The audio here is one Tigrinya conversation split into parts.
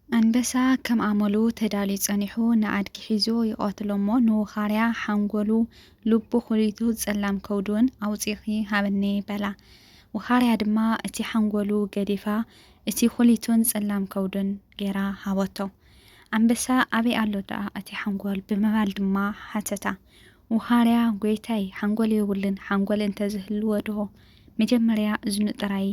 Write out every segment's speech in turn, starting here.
አንበሳ ከም አመሉ ተዳልዩ ጸኒሑ ንዓድጊ ሒዞ ይቐትሎ እሞ ንውኻርያ ሓንጎሉ ልቡ ኹሊቱ ጸላም ከውዱን ኣውፂኺ ሃበኒ በላ። ውኻርያ ድማ እቲ ሓንጎሉ ገዲፋ እቲ ኹሊቱን ጸላም ከውዱን ጌራ ሃበቶ። አንበሳ ኣበይ ኣሎ ደኣ እቲ ሓንጎል ብምባል ድማ ሓተታ። ውኻርያ ጐይታይ ሓንጎል የብልን ሓንጎል እንተዝህልዎ ዶ መጀመርያ እዝኑ ጥራይ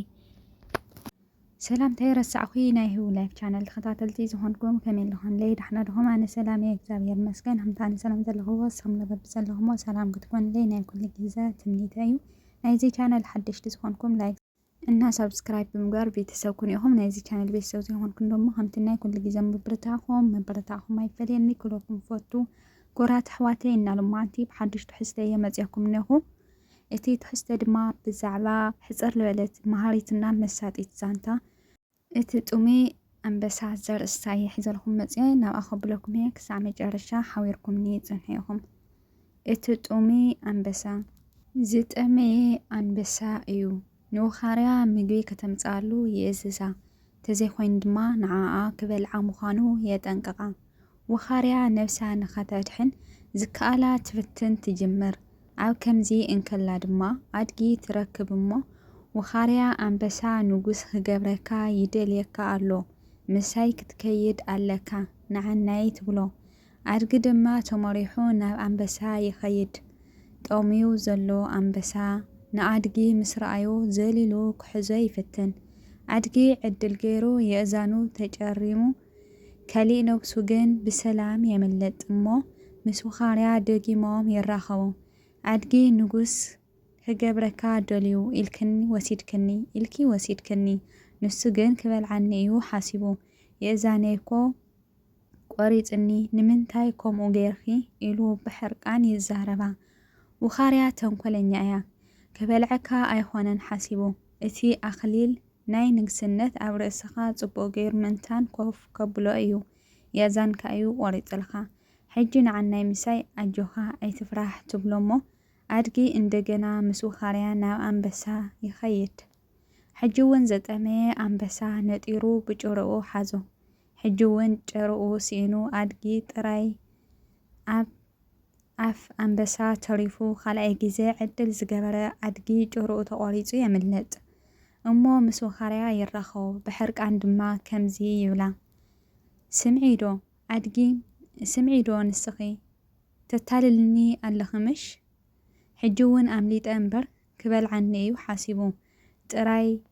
ሰላምታ ረሳዕኹ ናይ ህው ላይፍ ቻነል ተኸታተልቲ ዝኾንኩም ከመይ ኣለኹም ለይ ዳሕና ድኹም ኣነ ሰላም እየ እግዚአብሔር ይመስገን ሃምታኒ ሰላም ዘለኹዎ ንስኹም ለረቢ ዘለኹሞ ሰላም ክትኮንለይ ናይ ኩሉ ግዜ ትምኒተ እዩ ናይዚ ቻነል ሓደሽቲ ዝኾንኩም ላይክ እና ሰብስክራይብ ብምግባር ቤተሰብ ኩን ኢኹም ናይዚ ቻነል ቤተሰብ ዘይኮንኩም ደሞ ከምቲ ናይ ኩሉ ግዜ መበረታዕኹም ኣይፈልየኒ ክለኩም ፈቱ ጎራት ኣሕዋተይ እና ሎማዓንቲ ብሓድሽ ትሕዝቶ እየ መፂአኩም እኒኹ እቲ ትሕዝቶ ድማ ብዛዕባ ሕፅር ዝበለት መሃሪትና መሳጢት ዛንታ እቲ ጡሜ አንበሳ ዘርእስታ ሒዘልኩም መፅአ ናብ ኣኸብለኩም እየ ክሳዕ መጨረሻ ሓቢርኩምኒ ፅንሐ ኢኹም። እቲ ጡሜ አንበሳ ዝጠመየ አንበሳ እዩ ንውኻርያ ምግቢ ከተምፅኣሉ ይእዝዛ ተዘይኮይኑ ድማ ንዓኣ ክበልዓ ምዃኑ የጠንቅቓ። ውኻርያ ነብሳ ንኸተድሕን ዝከኣላ ትፍትን ትጅምር ኣብ ከምዚ እንከላ ድማ ኣድጊ ትረክብ እሞ ውኻርያ አንበሳ ንጉስ ክገብረካ ይደልየካ ኣሎ ምሳይ ክትከይድ ኣለካ ንዓናይ ትብሎ። ኣድጊ ድማ ተመሪሑ ናብ አንበሳ ይኸይድ ጠሚዩ ዘሎ አንበሳ ንኣድጊ ምስ ረኣዮ ዘሊሉ ክሕዞ ይፍትን። ኣድጊ ዕድል ገይሩ የእዛኑ ተጨሪሙ ከሊእ ነብሱ ግን ብሰላም የመለጥ እሞ ምስ ውኻርያ ደጊሞም ይራኸቡ። ኣድጊ ንጉስ ክገብረካ ደልዩ ኢልኪ ወሲድክኒ ንሱ ግን ክበልዓኒ እዩ ሓሲቡ የእዛነይኮ ቆሪፅኒ ንምንታይ ከምኡ ጌርኺ ኢሉ ብሕርቃን ይዛረባ። ውኻርያ ተንኮለኛ እያ ክበልዐካ ኣይኮነን ሓሲቡ እቲ ኣኽሊል ናይ ንግስነት ኣብ ርእስኻ ጽቡቕ ገይሩ ምንታን ኮፍ ከብሎ እዩ የእዛንካ እዩ ቆሪፅልኻ ሕጂ ንዓናይ ምሳይ ኣጆኻ ኣይትፍራሕ ትብሎ እሞ ኣድጊ እንደገና ምስ ውኻርያ ናብ አንበሳ ይኸይድ። ሕጂ እውን ዘጠመየ አንበሳ ነጢሩ ብጭርኡ ሓዞ። ሕጂ እውን ጭርኡ ሲኢኑ ኣድጊ ጥራይ ኣብ ኣፍ አንበሳ ተሪፉ ካልኣይ ግዜ ዕድል ዝገበረ ኣድጊ ጭርኡ ተቆሪፁ የምለጥ እሞ ምስ ውኻርያ ይራኸቡ። ብሕርቃን ድማ ከምዚ ይብላ ስምዒዶ ኣድጊ ስምዒዶ ንስኺ ተታልልኒ ኣለኽምሽ ሕጂ እውን ኣምሊጠ እምበር ክበልዓኒ እዩ ሓሲቡ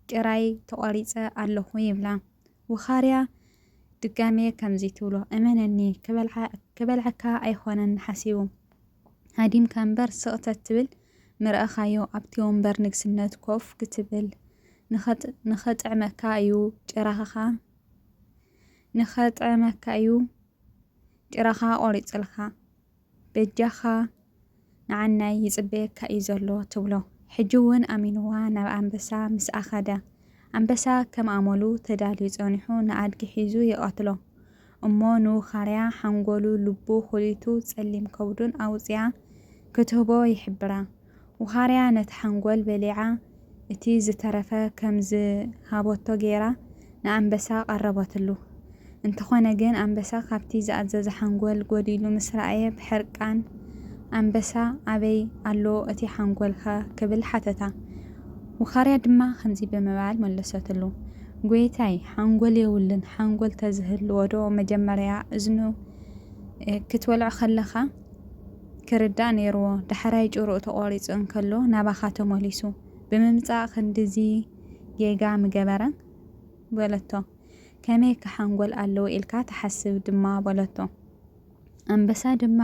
ጭራይ ተቆሪፀ ኣለኹ ይብላ። ውኻርያ ድጋሜ ከምዚ ትብሎ እመነኒ ክበልዓካ ኣይኮነን ሓሲቡ ሃዲምካ እምበር ስቕተት ትብል ምርአኻዮ ኣብቲ ወንበር ንግስነት ኮፍ ክትብል ንኸጥዕመካ እዩ ጭራኻ ቆሪፅልካ በጃኻ ንዓናይ ይጽበየካ እዩ ዘሎ ትብሎ። ሕጂ እውን ኣሚንዋ ናብ አንበሳ ምስኣ ኸደ። አንበሳ ከም ኣመሉ ተዳልዩ ጸኒሑ ንኣድጊ ሒዙ ይቐትሎ እሞ ንውኻርያ ሓንጎሉ ልቡ ኹሊቱ ጸሊም ከውዱን ኣውፂኣ ክትህቦ ይሕብራ። ውኻርያ ነቲ ሓንጎል በሊዓ እቲ ዝተረፈ ከም ዝሃበቶ ጌራ ንአንበሳ ቀረበትሉ። እንተኾነ ግን አንበሳ ካብቲ ዝኣዘዘ ሓንጎል ጎዲሉ ምስ ረኣየ ብሕርቃን አንበሳ ኣበይ ኣሎ እቲ ሓንጎልከ ክብል ሓተታ። ውኻርያ ድማ ከምዚ ብምባል መለሰትሉ ጐይታይ ሓንጎል የብልን ሓንጎል ተዝህልዎ ዶ መጀመርያ እዝኑ ክትበልዖ ከለኻ ክርዳእ ነይርዎ ዳሕራይ ጭርኡ ተቆሪፁ እንከሎ ናባኻ ተመሊሱ ብምምፃእ ክንዲዚ ጌጋ ምገበረ በለቶ። ከመይ ከሓንጎል ኣለዎ ኢልካ ተሓስብ ድማ በለቶ። አንበሳ ድማ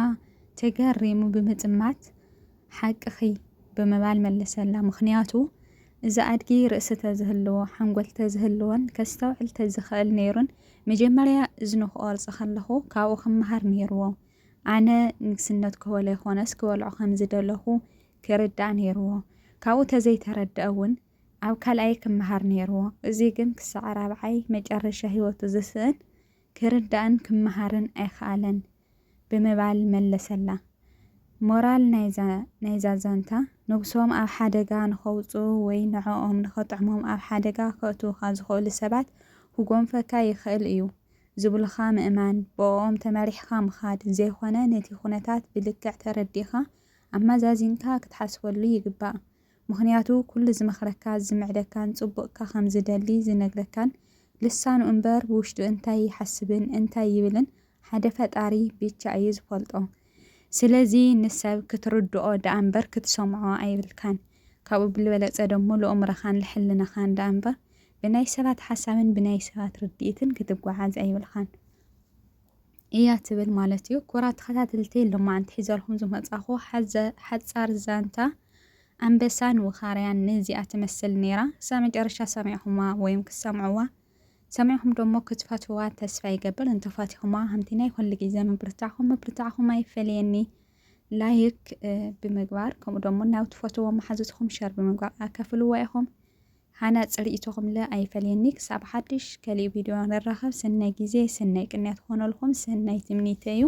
ተገሪሙ ብምጥማት ሓቅኺ ብምባል መለሰላ ምክንያቱ እዚ ኣድጊ ርእሲ ተዝህልዎ ሓንጎል ተዝህልዎን ከስተውዕል ተዝኽእል ነይሩን መጀመርያ እዝኑ ክቆርፅ ከለኹ ካብኡ ክመሃር ነይርዎ ኣነ ንግስነት ክበሎ ይኾነስ ክበልዖ ከም ዝደለኹ ክርዳእ ነይርዎ ካብኡ ተዘይተረድአ እውን ኣብ ካልኣይ ክመሃር ነይርዎ እዚ ግን ክሳዕ ራብዓይ መጨረሻ ሂወቱ ዝስእን ክርዳእን ክመሃርን ኣይከኣለን ብምባል መለሰላ። ሞራል ናይዛ ዛንታ ንጉሶም ኣብ ሓደጋ ንኸውፅኡ ወይ ንዕኦም ንኸጥዕሞም ኣብ ሓደጋ ከእትዉካ ዝኽእሉ ሰባት ክጎንፈካ ይኽእል እዩ ዝብልኻ ምእማን ብኦም ተመሪሕኻ ምኻድ ዘይኾነ ነቲ ኩነታት ብልክዕ ተረዲኻ ኣመዛዚንካ ክትሓስበሉ ይግባእ። ምክንያቱ ኩሉ ዝመኽረካ ዝምዕደካን ጽቡቕካ ከም ዝደሊ ዝነግረካን ልሳኑ እምበር ብውሽጡ እንታይ ይሓስብን እንታይ ይብልን ሓደ ፈጣሪ ብቻ እዩ ዝፈልጦ። ስለዚ ንሰብ ክትርድኦ ዳኣ እምበር ክትሰምዖ ኣይብልካን። ካብኡ ብልበለፀ ደሞ ለኣእምሮኻን ልሕልናኻን ዳኣ እምበር ብናይ ሰባት ሓሳብን ብናይ ሰባት ርድኢትን ክትጓዓዝ ኣይብልካን እያ ትብል ማለት እዩ። ኩራት ተኸታተልቲ ሎማዓንቲ ሒዘልኩም ዝመጻኹ ሓጻር ዛንታ ኣንበሳን ወኻርያን ነዚኣ ትመስል ነይራ። ክሳብ መጨረሻ ሰሚዕኹማ ወይም ክሰምዕዋ ሰሚዕኹም ደሞ ክትፈትዋ ተስፋ ይገብር። እንተፋቲኹማ ከምቲ ናይ ኩሉ ግዜ ምብርታዕኹም ኣይፈልየኒ ላይክ ብምግባር ከምኡ ደሞ ናብ ትፈትዎ መሓዙትኩም ሸር ብምግባር ኣካፍልዋ ኢኹም ሃናፅ ርእይቶኹም ለ ኣይፈልየኒ። ክሳብ ሓድሽ ከሊእ ቪድዮ ንራኸብ። ሰናይ ግዜ ሰናይ ቅንያት ክኾነልኩም ሰናይ ትምኒተይ እዩ።